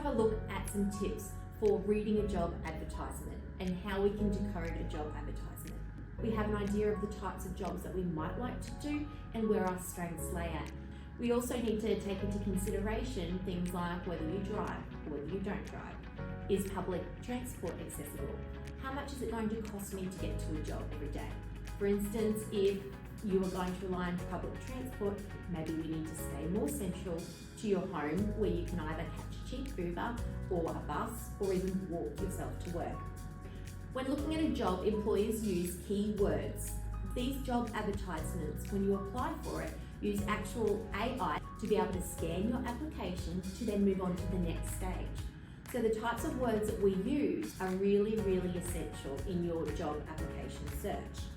have a look at some tips for reading a job advertisement and how we can decode a job advertisement. We have an idea of the types of jobs that we might like to do and where our strengths lay at. We also need to take into consideration things like whether you drive or whether you don't drive. Is public transport accessible? How much is it going to cost me to get to a job every day? For instance, if you are going to rely on public transport, maybe we need to stay more central to your home where you can either catch a cheap Uber or a bus or even walk yourself to work. When looking at a job, employers use keywords. These job advertisements, when you apply for it, use actual AI to be able to scan your application to then move on to the next stage. So the types of words that we use are really, really essential in your job application search.